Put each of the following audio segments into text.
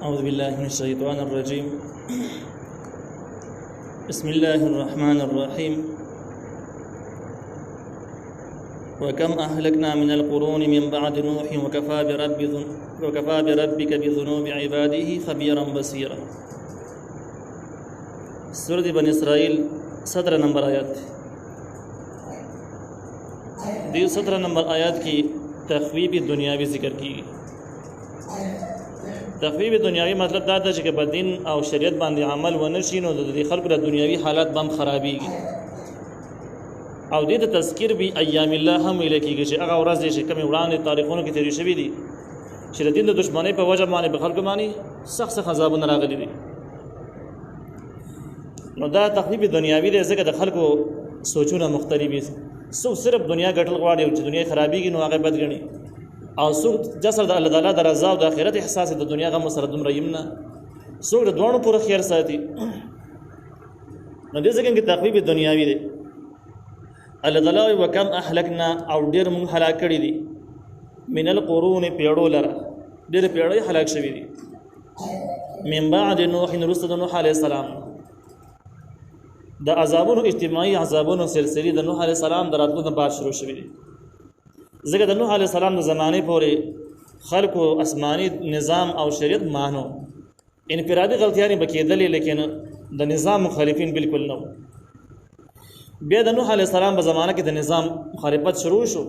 أعوذ بالله من الشيطان الرجيم. بسم الله الرحمن الرحيم. وكم أهلكنا من القرون من بعد نوح وكفى بربك بذنوب عباده خبيرا بصيرا. سورة بني إسرائيل 17 نمبر آیات. دی 17 نمبر آیات کی تخویب دنیاوی ذکر کی. تخویب دنیاوی مطلب دا ده چې په دین او شریعت باندې عمل ونشي نو د خلکو د دنیاوی حالات بم خرابېږي. او دې ته تذکیر به ایام الله هم ویل کېږي چې هغه ورځ چې کوم وړاندې تاریخونو کې تیرې شوي دي چې د دین د دشمنۍ په وجه باندې په خلکو باندې سخت عذابونه راغلي دي. نو دا تخویب دنیاوی دی ځکه د خلکو سوچونه مختلف دي. څوک صرف دنیا ګټل غواړي او چې دنیا خرابېږي نو هغه بد ګڼي، او څوک جسر د الله تعالی د رضا او د آخرت احساس د دنیا غم سره دومره یمنه، څوک د دوانو پوره خیر ساتي. نو دې ځکه کې تخویب دنیاوی دی. الله تعالی وکم اهلکنا او ډیر مونږ هلاک کړي دي من القرون پیړو لره، ډیر پیړې هلاک شوي دي. من بعد نوح رسل نوح علیه السلام، د عذابونو اجتماعي عذابونو سلسله د نوح علیه السلام دراتلو نه بعد شروع شوي دي. ځکه د نوح علیه السلام د زمانې پورې خلکو آسماني نظام او شریعت مانو، انفرادي غلطیانې به کېدلې لیکن د نظام مخالفین بالکل نه. بیا د نوح علیه السلام په زمانه کې د نظام مخالفت شروع شو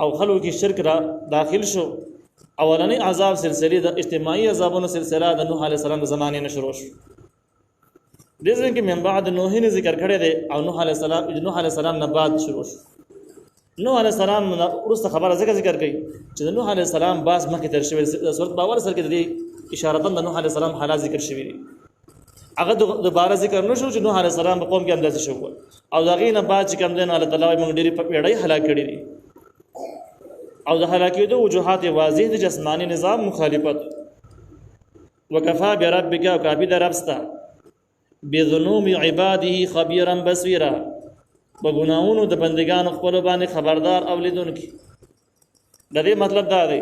او خلکو کې شرک را داخل شو. اولنی عذاب سلسله د اجتماعي عذابونو سلسله د نوح علیه السلام د زمانې نه شروع شو. دې ځکه کې من بعد نوح نه ذکر کړی دی او نوح علیه السلام نه بعد شروع شو. نوح علیه السلام وروسته خبره ذکر کوي چې د نوح علیه السلام باز مخکې تر شوی سورۃ باور سره کې د اشاره د نوح علیه السلام حالات ذکر شوی دي. هغه دوباره ذکر نشو چې نوح علیه السلام په قوم کې اندازه شو او دغه نه بعد چې کوم دین الله تعالی موږ ډېری په پیړۍ هلاک کړي دي. او د هلاکېدو وجوهات واضح دي، جسمانی نظام مخالفت. وکفا بربک، او کافی در ربستا بذنوب عباده خبيرا بصيرا، بګناونو د بندگانو خپل باندې خبردار او لیدونکي. د دې مطلب دا دی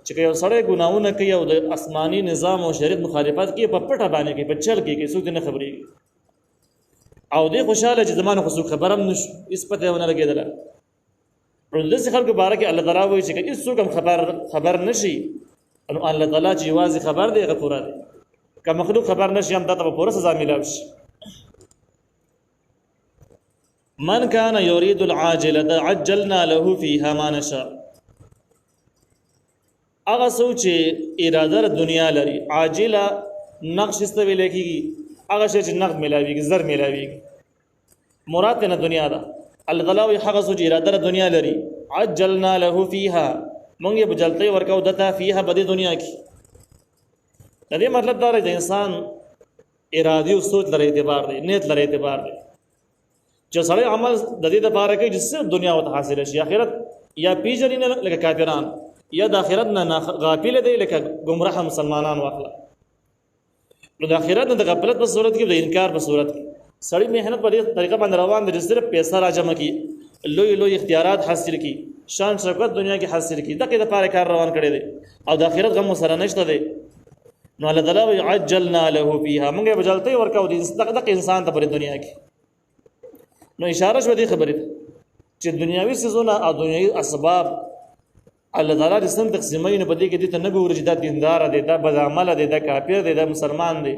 چې یو سړی ګناونه کوي او د آسماني نظام او شریعت مخالفت کوي، په پټه باندې کوي، په چل کې څوک نه خبرېږي او دې خوشاله چې زمانه خو څوک خبرم نشو، هیڅ پته ونه لګېدله. نو داسې خلکو باره کې الله تعالی وایي چې که هېڅ څوک هم خبر نشي نو الله تعالی چې یوازې خبر دی هغه پوره دی. که مخلوق خبر نشي هم دا ته به پوره سزا میلاو شي. من كان يريد العاجلة عجلنا له فيها ما نشاء. هغه سوچ اراده دنیا لري، عاجله نقش استویل کیږي، هغه شی چې نقد ملاويږي، زر ملاويږي، مراد نه دنیا ده. الله تعالی هغه سوچ اراده دنیا لري، عجلنا له فيها، مونږ یې بجلته ورکو دته فيها بده دنیا کې. د دې مطلب دا دی چې انسان ارادي او سوچ لري اعتبار دی، نیت لري اعتبار دی. چې سړی عمل د دې لپاره کوي چې صرف دنیا او حاصل شي، آخرت یا پیژنې نه لکه کافران، یا د آخرت نه غافل دی لکه گمراه مسلمانان واخله. نو د آخرت نه د غفلت په صورت کې، د انکار په صورت کې سړی مهنت په دې طریقه باندې روان دی چې صرف پیسې راجمع کړي، لوی اختیارات حاصل کړي، شان شوکت دنیا کې حاصل کړي، دغه لپاره کار روان کړی دی او د آخرت غم سره نشته دی. نو الله تعالی عجلنا له فيها، موږ به جلته ورکو دغه انسان ته په دنیا کې. نو اشاره شو دې خبرې چې دنیاوي سيزونه او دنیاوي اسباب الله تعالی د سم تقسیمین په دې کې دې ته نه ګوري چې دا دیندار دی، دا بد عمل دی، دا کافر دی، دا مسلمان دی،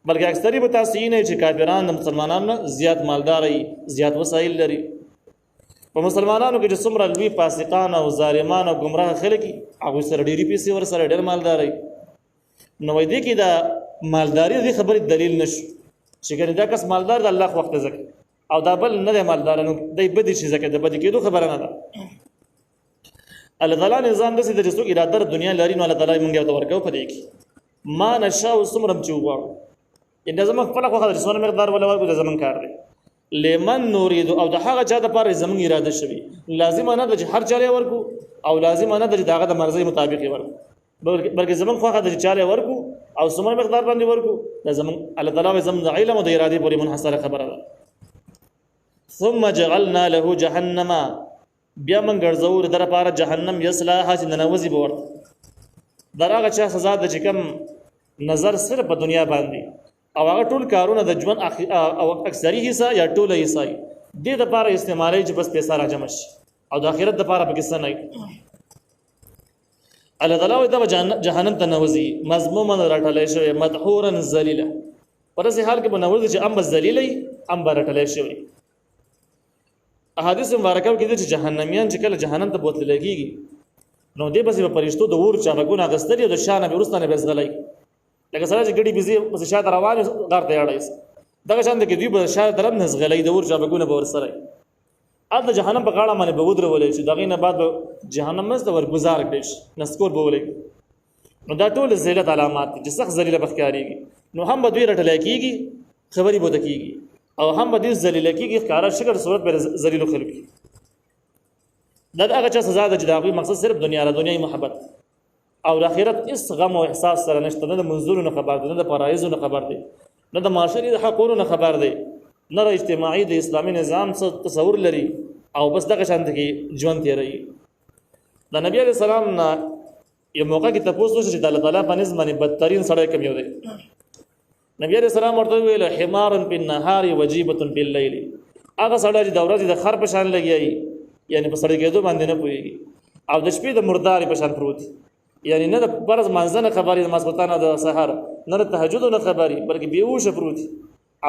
بلکې اکثری به تاسو یې نه چې کافرانو د مسلمانانو زیات مالدار وي، زیات وسایل لري. په مسلمانانو کې چې څومره لوی فاسقان او ظالمان او گمراه خلک هغه سره ډېری پیسې ور سره ډېر مالدار وي. نو دې کې دا مالداري دې خبرې دلیل نشو چې ګنې دا کس مالدار د الله وخت ځکه او دا بل نه دی مالدار، نو دای بدی شي ځکه د بدی کېدو خبره نه ده. الله تعالی نظام داسې د رسو اراده دنیا لري، نو الله تعالی مونږ ته ورکو په دې کې ما نشاء سمرم چوغا ان زمون خپل خو خاطر سونه مقدار ولا ورکو د زمون کار دی. لمن نريد، او د هغه چا د پاره زمون اراده شوی، لازم نه د هر چاله ورکو او لازم نه د دغه د مرزي مطابق ورکو، بلکې زمون خو خاطر چاله ورکو او سمره مقدار باندې ورکو د زمون الله تعالی زمون علم او د اراده پورې منحصره خبره ده. ثم جعلنا له جهنم، بیا من ګرځو در پاره جهنم، یصلاها چې ننوزي بورت. در هغه چا سزا ده چې کوم نظر صرف په دنیا باندې او هغه ټول کارونه د ژوند او اکثری حصہ یا ټوله حصہ دې د لپاره استعمالي چې بس پیسې راجمع شي او د آخرت د لپاره پکې څه نه الله تعالی دا جهنم ته نوځي مذموما راټلې شوی مدحورا ذلیلا پر دې حال کې بنوځي چې ام ذلیلې ام راټلې شوی احادیث مبارکه کې چې جهنميان چې کله جهنم ته بوتل کېږي نو دې بس په پرشتو د ور چا بګونه غستري د شان به ورستانه به زغلای لکه سره چې ګډي بيزي بس شاته روانه غار ته یاړای دغه شان د کې دوی به شاته طرف نه زغلای د ور چا بګونه به ورسره ال د جهنم په غاړه باندې به ودرولې چې دغه نه بعد جهنم مست ورګزار کړي نسکور به ولې نو دا ټول ذلت علامات چې سخت ذلیل بخکاریږي نو هم به دوی رټل کېږي خبري بوده کېږي او هم به دې ذلیل کېږي ښکارا شکل صورت پر ذلیل خلق دا هغه چا سزا ده چې دا غوي مقصد صرف دنیا را دنیاي محبت او د آخرت هیڅ غم او احساس سره نشته نه د منظورونو خبر دی نه د فرایضونو خبر دی نه د معاشري د حقوقونو خبر دی نه د اجتماعي د اسلامي نظام څخه تصور لري او بس دغه شان کې ژوند تیری د نبی عليه السلام نه یو موقع کې تاسو چې د الله تعالی په نسبت باندې بدترین سره کوم یو دی نبی عليه السلام ورته ویل حمار بالنهار وجيبه بالليل هغه سره چې د ورځې د خر په شان لګیایي یعنی په سړی کېدو باندې نه پويږي او د شپې د مرداري په شان پروت یعنی نه د فرض منځنه خبرې د ماسپتانه د سحر نه د تهجد نه خبرې بلکې بیهوش پروت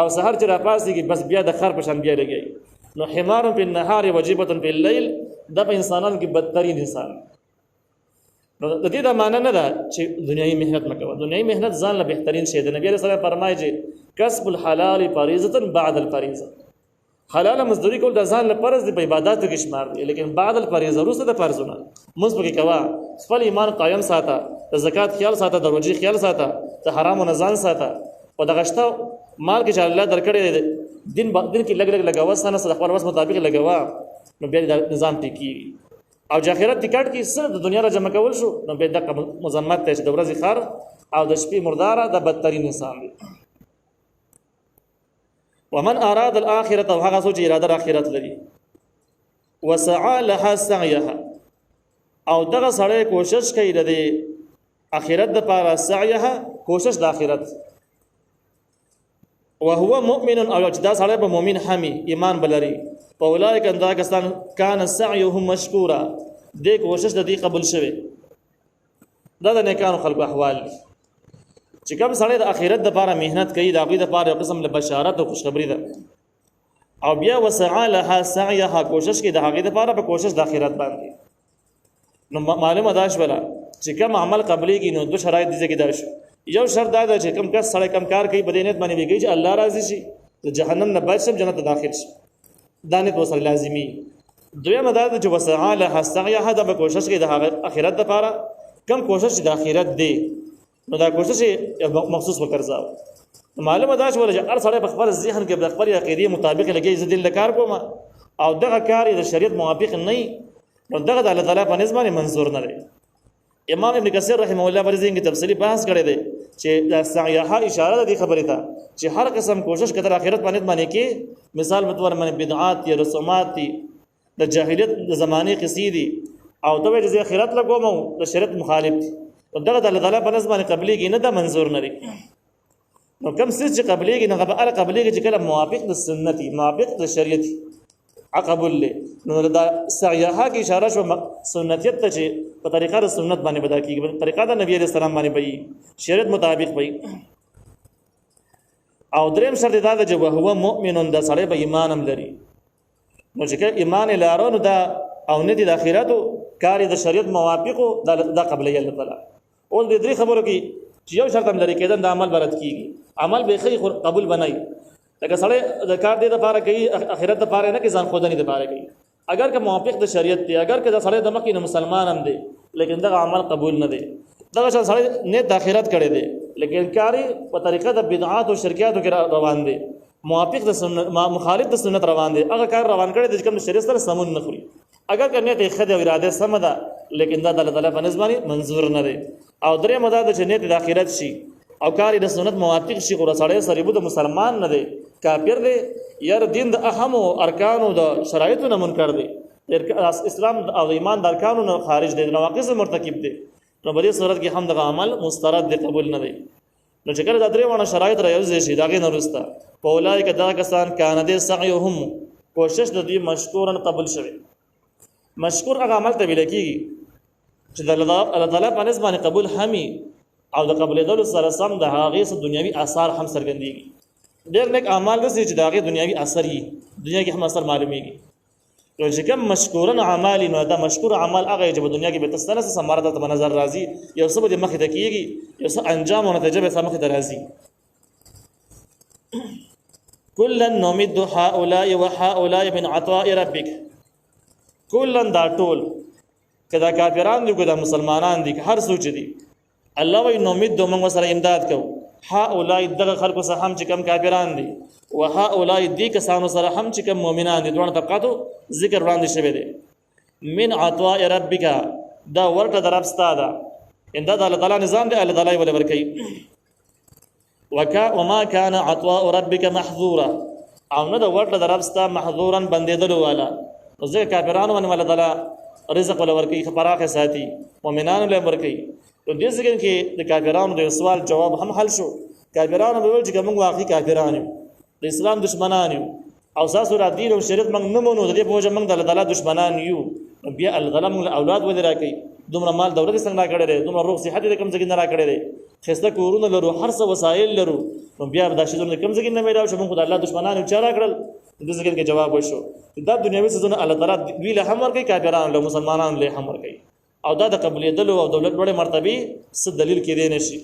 او سحر چې را پاسيږي بس بیا د خر په شان بیا لګي نو حمار په النهار وجيبه په الليل د انسانانو کې بدترین انسان نو د دې د معنی نه ده چې دنیوي مهنت مکوه دنیوي مهنت ځان له بهترین شی د نبی رسول الله فرمایي چې کسب الحلال فریضه بعد الفریضه حلال مزدوری کول د ځان لپاره د عبادتو کې شمار دي لیکن بعد الفریضه وروسته د فرضونه مز پکې کوا خپل ایمان قائم ساته د زکات خیال ساته د روزي خیال ساته د حرام او نزان ساته او د غشته مال کې چې الله درکړي دین کې لګ لګاوه سنه د خپل وس مطابق لګاوه نو بیا د نظام ټکی او د آخرت ټیکټ کې سره د دنیا را جمع کول شو نو بیا د مزمت ته چې د ورځې خار او د شپې مرداره د بدترین انسان دی ومن اراد الاخره وهغه سوچ اراده اخرت لري وسعى لها سعيها او دغه سړی کوشش کوي د اخرت د پاره سعيها کوشش د اخرت وهو مؤمن او چې دا سړی په مؤمن حمي ایمان بلري په اولایک اندا کسان کان سعيهم مشکورا دې کوشش د دې قبول شوه دا د نیکانو خلق احوال چې کوم سړی د اخرت د لپاره مهنت کوي د هغه د لپاره یو قسم له بشارت او خوشخبری ده او بیا وسعى لها سعيها کوشش کوي د هغه د لپاره په کوشش د اخرت باندې نو معلومه ده شولا چې کوم عمل قبليږي نو دوه شرایط دي کې دا شو یو شرط دا چې کوم کس سړی کم کار کوي بدینت باندې ویږي چې الله راضي شي د جهنم نه بچ شم جنت داخل شي دانه تو سره لازمي دویمه دا چې وسعى لها سعيها د کوشش کوي د اخرت د لپاره کم کوشش د اخرت دی نو دا کوشش مخصوص وکړځاو معلومه دا چې هر سړی په خپل ذهن کې د خپل عقیده مطابق لګي زدل کار کوم او دغه کار د شریعت موافق نه نو دغه د الله تعالی په نسبت منظور نه دی امام ابن کثیر رحمه الله پر دې تفصیلی بحث کړی دی چې د سعیها اشاره ده خبره ته چې هر قسم کوشش کړه اخرت باندې کې مثال په تور باندې بدعات یا رسومات دي د جاهلیت د زمانه قصې دي او د وجه اخرت لګوم د شریعت مخالف دي دغه د الله تعالی په نسبت باندې قبليږي نه د منظور نه لري نو کوم څه چې قبليږي نه قبليږي چې کله موافق د سنتي موافق د شریعت عقبل له نو د سعیها کی اشاره شو سنتیت ته چې په طریقه د سنت باندې بدا کیږي په طریقه د نبی عليه السلام باندې وي شریعت مطابق وي او دریم شرط دا چې هو مؤمن د سړی په ایمان هم لري نو چې ایمان لرو نو دا او نه دي د اخرت کار د شریعت موافقو د قبليه الله تعالی او د دې خبرو کې چې یو شرط هم لري کېدل د عمل برت کیږي عمل به خیر قبول بنای لکه سړی د کار دې لپاره کوي اخرت لپاره نه کې ځان خودنی لپاره کوي اگر که موافق د شریعت دی اگر که د سړی د مکه مسلمان هم دی لیکن دا عمل قبول نه دی دا سړی نه د اخرت کړي دی لیکن کاری په طریقه د بدعات او شرکیات کې روان دی موافق د سنت مخالف د سنت روان دی هغه کار روان کړي د کوم شریعت سره سمون نه خوري اگر کنه ته خدای او اراده سم ده لیکن دا د الله تعالی په نسبت منظور نه دی او درې مدد چې نه د اخرت شي او کاری د سنت موافق شي غوړه سړی سره بده مسلمان نه دی کافر دی یار دین د اهم ارکان او د شرایطو نه منکر دی اسلام او ایمان د ارکانو نه خارج دی نواقص مرتکب دی نو په دې صورت کې هم دغه عمل مسترد دی، قبول نه دی. نو چې کله دا درې وانه شرایط راوځي شي د هغې نه وروسته فاولئک دغه کسان کان دې سعیهم کوشش د دوی مشکورا قبول شوی. مشکور هغه عمل ته ویل کېږي چې د الله تعالی په نسبت باندې قبول همي او د قبولېدلو سره سم د هغې څه دنیوي آثار هم څرګندېږي. ډېر نیک اعمال داسې چې د هغې دنیوي اثر وي، دنیا کې هم اثر معلومیږي. نو چې کوم مشکورن اعمال نو دا مشکور عمل هغه چې په دنیا کې به تستنه ثمره ته په نظر راځي، یو څه به مخې ته کېږي، یو څه انجام او نتیجه به مخې ته راځي. کلا نمد هؤلاء وهؤلاء من عطاء ربک. کلا دا ټول کدا کافران دي کدا مسلمانان دي هر سوچ دي الله وی نمد موږ سره امداد کوو هؤلاء دغه خلکو سره هم چې کم کافران دي وهؤلاء دي کسانو سره هم چې کم مؤمنان دي. دوه طبقاتو ذکر وړاندې شوی دی. من عطاء ربک دا ورته درب ستاده امداد الله تعالی نظام دی، الله تعالی ولې ورکوي. وما كان عطاء ربك محظورا او نه د ورته درب ستا محظورا بندیدلو والا. ځکه کافرانو باندې الله تعالی رزق ولا ورکوي، خبراخه ساتي، مؤمنانو له ورکوي. نو دې ځکه کې د کافرانو د سوال جواب هم حل شو. کافرانو به ویل چې موږ واقعي کافران یو، د اسلام دشمنان یو او تاسو را دین او شریعت موږ نه مونږ د دې په وجه موږ د الله تعالی دشمنان یو. بیا الغلم اولاد ولې راکړي، دومره مال دولت څنګه را کړی دی، دومره روغ صحت دې کم ځای نه را کړی دی، خسته کورونه لرو، هر څه وسایل لرو، نو بیا دا شی زونه کم ځای نه میراو چې موږ د الله دشمنان یو. چا را کړل؟ د ځکه کې جواب وشو دا دنیوي څه الله تعالی وی له هم ورکړي، کافرانو له مسلمانانو له هم ورکړي. او دا د قبولېدلو او دولت لوړې مرتبه څه دلیل کې دی نشي.